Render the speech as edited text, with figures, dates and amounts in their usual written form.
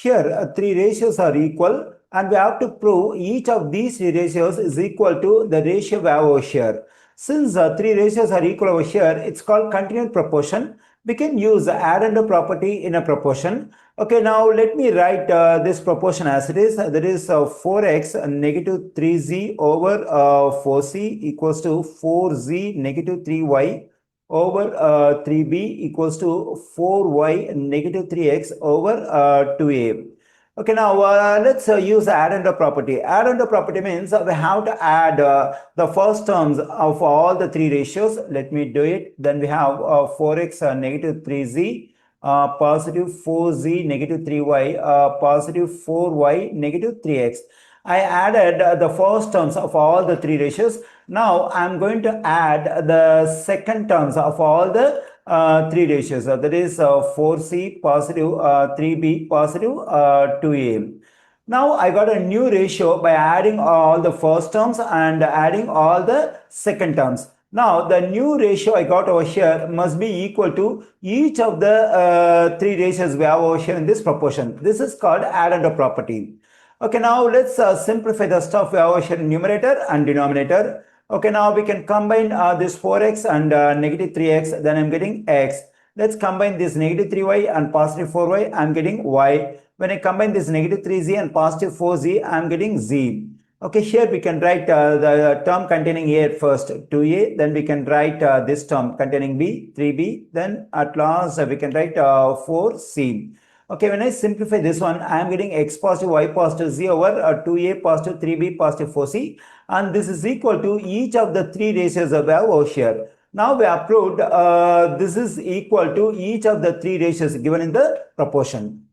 Here, three ratios are equal and we have to prove each of these three ratios is equal to the ratio we have over here. Since three ratios are equal over here, it's called continued proportion. We can use add under property in a proportion. Okay, now let me write this proportion as it is. That is 4x negative 3z over 4c equals to 4z negative 3y over 3b equals to 4y negative 3x over 2a. Okay, now let's use add under property. Add under property means we have to add the first terms of all the three ratios. Let me do it. Then we have 4x negative 3z, positive 4z negative 3y, positive 4y negative 3x. I added the first terms of all the three ratios. Now I'm going to add the second terms of all the three ratios. That is 4c positive 3b positive 2a. Now I got a new ratio by adding all the first terms and adding all the second terms. Now the new ratio I got over here must be equal to each of the three ratios we have over here in this proportion. This is called add under property. Okay, now let's simplify the stuff we have over here in numerator and denominator. Okay, now we can combine this 4x and negative 3x, then I'm getting x. Let's combine this negative 3y and positive 4y, I'm getting y. When I combine this negative 3z and positive 4z, I'm getting z. Okay, here we can write the term containing a at first, 2a, then we can write this term containing b, 3b, then at last we can write 4c. Okay, when I simplify this one, I am getting x positive, y positive, z over 2a positive, 3b positive, 4c. And this is equal to each of the three ratios we have over here. Now we have proved this is equal to each of the three ratios given in the proportion.